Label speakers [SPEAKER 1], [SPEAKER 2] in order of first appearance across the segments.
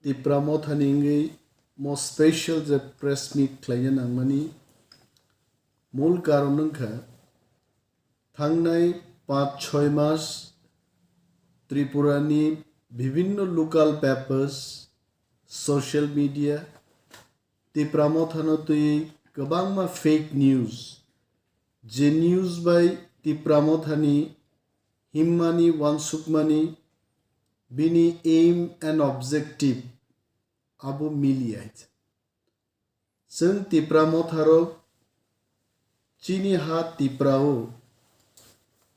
[SPEAKER 1] Tipra Mothani more special the press meet klayan angmani mul karon nungkha thangnai 5-6 mas Tripurani বিভিন্ন local papers social media Tipra Mothanotui kabangma fake news je news by Tipra Mothani Himmani Wansukmani bini aim and objective abu miliait जों Tipra Motharo chini ha Tiprao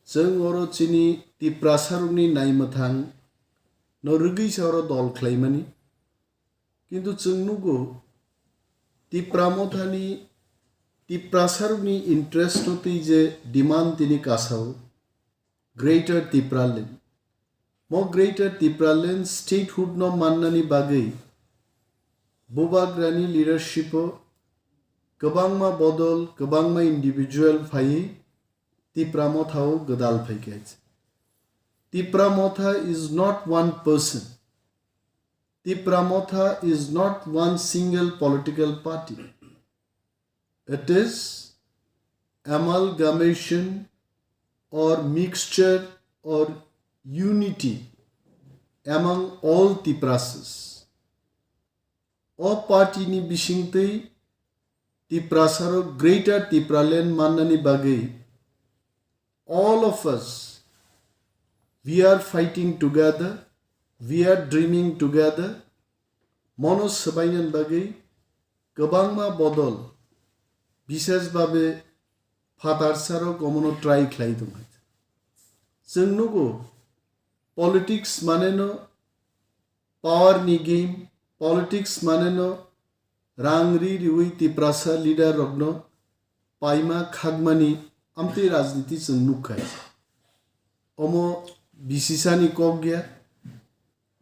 [SPEAKER 1] जों oro chini Tipra saruni naimathang no rugi saro dol khlaimani kintu जों nugo Tipra Mothani Tipra saruni interest hoti je demand tini kasao greater Tipraland mo greater Tipraland statehood no mannani bagai Bobagrani leadership kabangma bodol kabangma individual phai Tipra Motha gadal phaikait Tipra Motha is not one person Tipra Motha is not one single political party it is amalgamation or mixture or unity among all Tiprases O party ni bisingtei Tiprasaro greater Tipraland mannani bagai all of us we are fighting together we are dreaming together mono sabainan bagai kabangma bodol bishesh babe phatarsaro komono try khlai dumai जों nugo politics maneno power ni game politics maneno rangri riwi Tiprasa leader rogno paima khagmani amte rajniti जों nukai omo bisisani kogya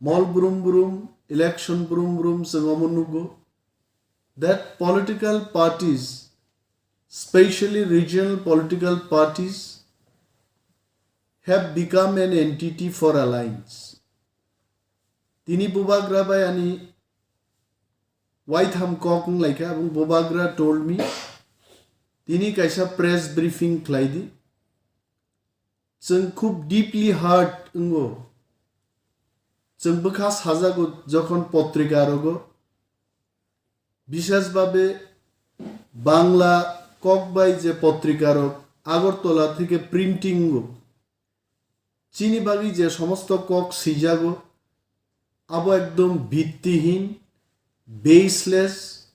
[SPEAKER 1] mol brum election brum जों omo nugo that political parties especially regional political parties have become an entity for alliance tini bobagra bai ani Whiteham Kokung like abung Bobagra told me tini kaisa press briefing klaidi जों खूब deeply hurt ngo जों bekas hajago jokhon potrika rogo bishesh babe bangla kokbai je potrika rog Agartala theke printing go chini bagi je somosto kok Sejawi abo ekdom bhittihীন baseless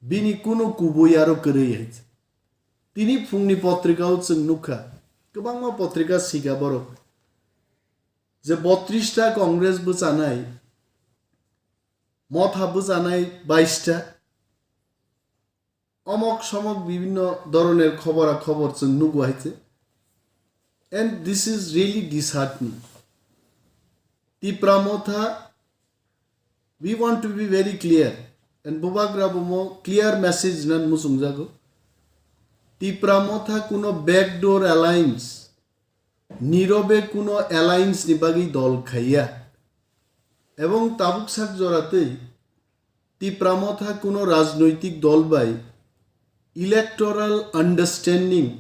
[SPEAKER 1] bini kuno kuboyaro korei tini phungni potrikao जों nukha kobangma potrika siga borok je 32 ta congress bo chanai motha bo chanai 22 ta omok somok bibhinno doroner khobora khobor जों nugo haite and this is really disheartening Tipra Motha we want to be very clear and Bobagra bomo clear message nan musungjago Tipra Motha kuno backdoor alliance nirobe kuno alliance ni bagi dol khaiya ebong tabuksak jorate Tipra Motha kuno rajnoitik dol bai electoral understanding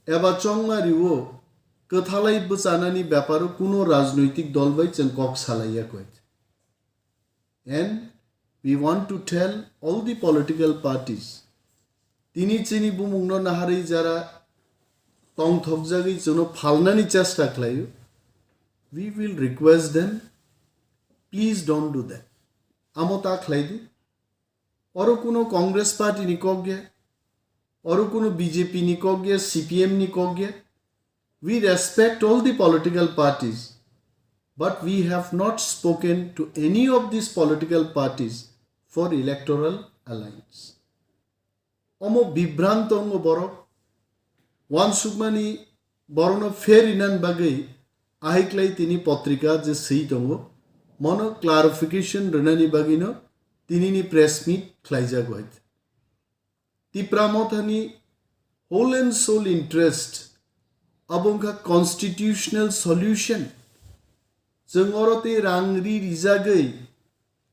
[SPEAKER 1] eba Chongmario kathalai bchanani byaparo kuno rajnoitik dol bai chen kok salaiya koit and we want to tell all the political parties tini chini bumungno naharei jara tong thokjagi jono phalnani chesta khlayo we will request them please don't do that amota khlaidi oro kuno congress party ni kogya oro kuno bjp ni kogya cpm ni kogya we respect all the political parties but we have not spoken to any of these political parties for electoral alliance omo bibrantongo borok Wansukmani borono fair inan bagai ahiklai tini potrika je seitongo mono clarification renani bagino tini ni press meet khlaijago hait Tipra Mothani whole and soul interest abongka constitutional solution जों अरते रांगरि रिजागै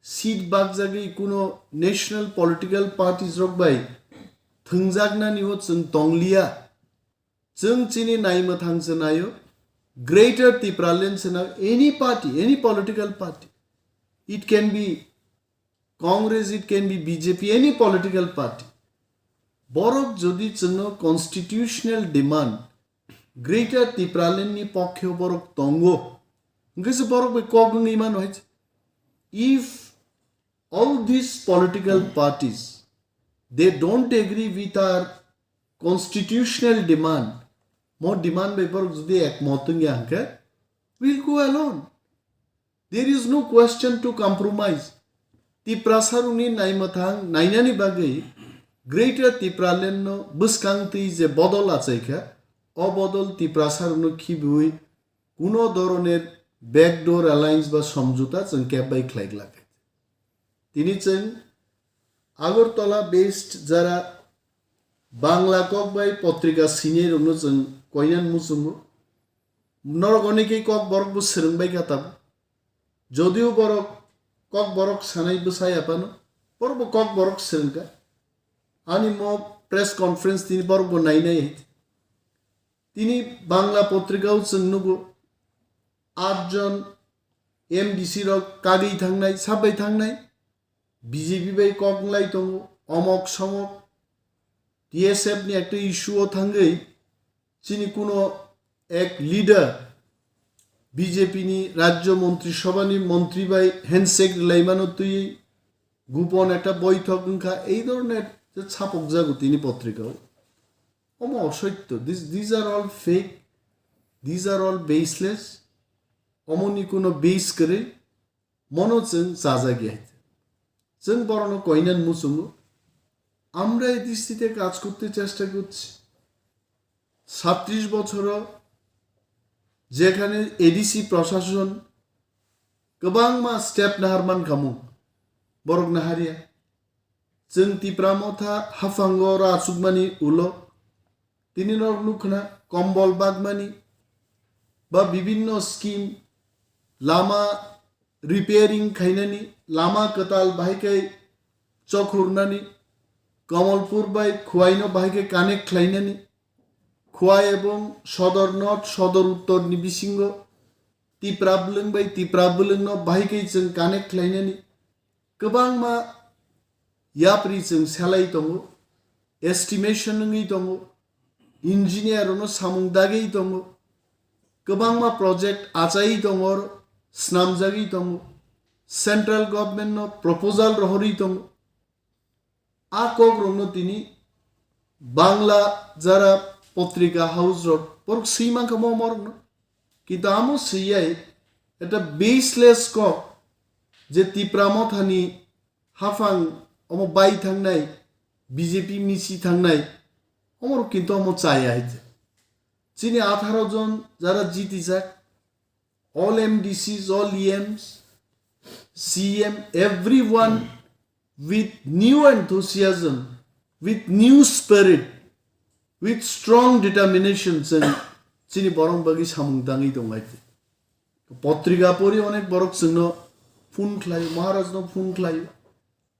[SPEAKER 1] seat bagjagi kuno national political parties rok bai thungjagna ni ho chung tonglia chung chini naima thangse nayo greater Tipraland sena any party, any political party, it can be Congress, it can be BJP, any political party, borok jodi chunno constitutional demand greater Tipraland ni pokkhe borok tongo ngese borok be kogung iman hoyche. If all these political parties they don't agree with our constitutional demand, more demand by borok jodi ekmot hanke, we'll go alone. There is no question to compromise. Tiprasaruni naimathang nainani bagai greater Tipraland no buskangti je bodol achaika অবদল টিপ্রাসারনো খিবুই কোনো ধরনের backdoor alliance বা সমঝোতা जों ক্যাবাই খ্লাইক লাগে তিনি जों Agartala best যারা Bangla cock by পত্রিকা সিনিয়র রনো जों কয়নান মুসুমু নরগনিকে কক বরক বু সেরংবাই কাতাব যদিও বরক কক বরক সানাই বসাই আপানো বরক কক বরক সেরংকা আনি ম প্রেস কনফারেন্স তিনি বরক নাই নাই তিনি বাংলা পত্রিকাও जोंनुगो 8 জন এমডিসি রক কাগেই থাংনাই সাবাই থাংনাই বিজেপি বাই ককলাই দङ অমক সমক টিএসএফ নি একটা ইস্যুও থাঙ্গই চিনি কোনো এক লিডার বিজেপি নি রাজ্য মন্ত্রিসভানি মন্ত্রী বাই হ্যান্ডশেক লাইমানো তুই গোপন একটা বৈঠক খা এই ধরনের ছাপক জাগো তিনি পত্রিকাও অম অসত্য these are all fake, these are all baseless. অমনি কোনো বেস করে মনো जों জাজাগিয়া जों বরণ কইনান মুসুমু আমরা এই দৃষ্টিতে কাজ করতে চেষ্টা করছি 37 বছর যেখানে এডিসি প্রশাসন गोबां मा स्टेप नाहारमान खामु बरक नाहारिया जों टिप्रा मथा हाफांगो रासुकमानि उलो তিনি নুখনা কম্বল বাগমানি বা বিভিন্ন স্কিম লামা রিপেয়ারিং খাইনানি লামা কতাল বাইকে চখুরনানি কমলপুর বাই খুয়াইনো বাইকে কানেক্ট খাইনানি খুয়াই এবং সদর নর্থ সদর উত্তর নিবিসিংহ টিপ্রাবলং বাই টিপ্রাবলং বাইকে जों কানেক্ট খাইনানি गोबां मा याप्रि जों सालाय दङ एस्टिमेशन नङै दङ इंजिनियर नो सामुं दागै दङ गोबां मा प्रोजेक्ट आचाई दङ स्नामजागै दङ सेंट्रल गवर्नमेंट नो प्रपोजल रहरि दङ आ कग्रंनो तिनी बांग्ला जरा पत्रिका हाउस रोड पर सीमा का मरनो কিন্তু আমো সিয়াই এটা বেসলেস ক যে টিপ্রা মথানি হাফাং অম বাই থাংনাই বিজেপি মিছি থাংনাই অমর কিন্তু অম চাই আইছে চিনি 18 জন যারা জিতি যাক all MDCs all EMs CM everyone with new enthusiasm with new spirit with strong determination চিনি বরং বাগি সামুংদাঙ্গি দंगाइते পত্রিকা পড়ি অনেক বরক जोंनो ফোন খাই মহারাজনো ফোন খাই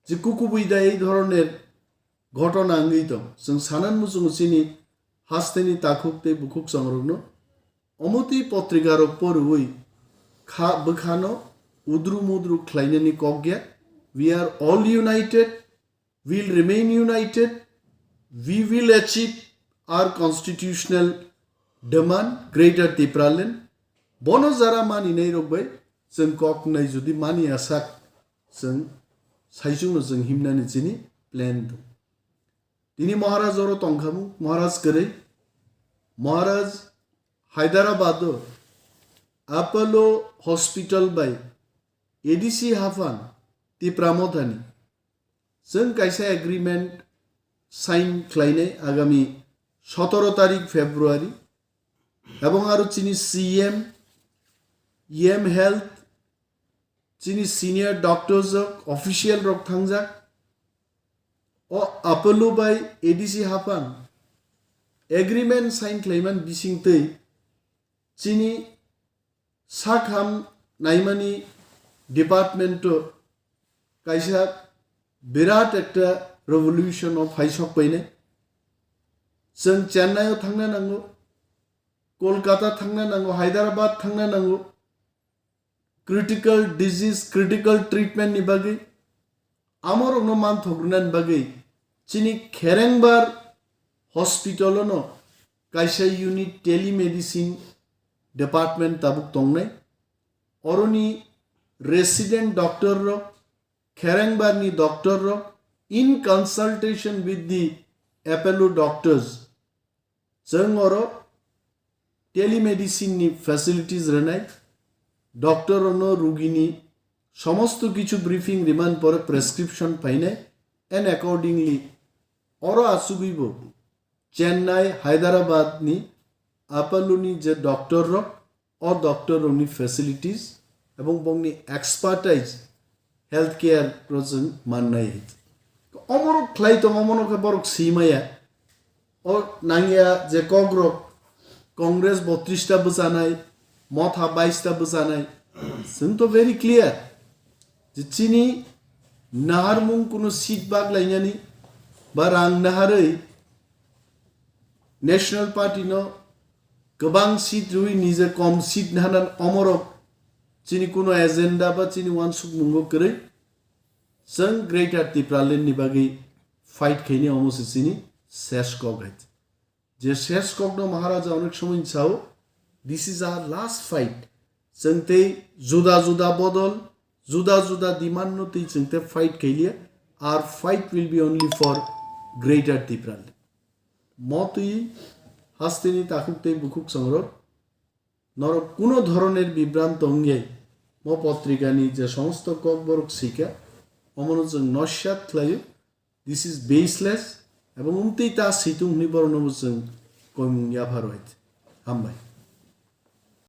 [SPEAKER 1] যে কুকুবুইদা এই ধরনের ঘটনা আঙ্গিত जों সানান মুসুং চিনি হাস্তেনি তাখুকতে বুকুক সংরগ্ন অমতি পত্রিকার পরুই খা বখানো উদ্রু মুদ্রু খ্লাইনানি কগিয়া we are all united, we'll remain united, we will achieve our constitutional demand greater Tipraland bono jara mani nei rokbai जों kok nai jodi mani asak जों saijungno जों himnani chini plan do tini maharaj oro tongkhamu maharaj korei maharaj Hyderabad Apollo hospital by ADC Hafan Tipra Mothani जों Kaisa agreement sign খাইনাই আগামী 17 তারিখ ফেব্রুয়ারি এবং আরো চিনি CM EM health চিনি senior doctors official রক থাংজাক ও আপেলো বাই এডিসি হাফান এগ্রিমেন্ট সাইন খাইমান বিসিংতৈ চিনি সাখাম নাইমানি department Kaisa birat ekta revolution of haisok paine. Seng Chennai o thangna nango, Kolkata thangna nango, Hyderabad thangna nango. Critical disease, critical treatment ni bagi. Amor ono man thogrunan bagi. Chini Kherengbar hospital no Kaisa unit telemedicine department tabuk tongnai. Oroni resident doctor ro, Kherengbar ni doctor ro, in consultation with the Apollo doctors. Jeng oro telemedicine ni facilities renai. Doctor ono rugini সমস্ত কিছু briefing রিমান্ড পরে prescription পাইনে and accordingly অরো আসুবিব চেন্নাই হায়দ্রাবাদ নি আপালুনি যে ডক্টর রক অর ডক্টর রনি ফ্যাসিলিটিস এবং বংনি এক্সপার্টাইজ হেলথ কেয়ার প্রজেন মাননাই অমরক খ্লাইতো অমরকে বরক সিমায়া ও নাঙ্গিয়া যে কগ্রক কংগ্রেস 32টা বজানাই মথা 22টা বজানাই जों तो very clear যে চিনি নাহার মুং কোনো সিট বাগলাইনানি বা রাং নাহাरै ন্যাশনাল পার্টি नो गोबां সিট রুই নিজে কম সিট নাহানান অমরক চিনি কোনো এজেন্ডা বা চিনি ওয়ানসুক মুঙ্গো কरै जों ग्रेटार टिप्रालेन्डनि बागै फाइट खाइनि अमसे चिनि শেষ কগাইত যে শেষ কগনো মহারাজা অনেক সময় চাও this is our last fight जोंते जुदा जुदा बदल जुदा जुदा डिमांड नोते जोंते फाइट खाइलिया our fight will be only for greater Tipraland मतई हास्तेनि ताकुकते बुकुक संग्रह नर कोनो धरनेर बिभ्रांत अंगियाई म पत्रिकानि जे समस्त ककबरक शिका अमनोजों नस्यात ख्लायो दिस इज बेसलेस एबं उमतेई ता सितुं निबरनबोजों कयमुं याभारयत हामबाय।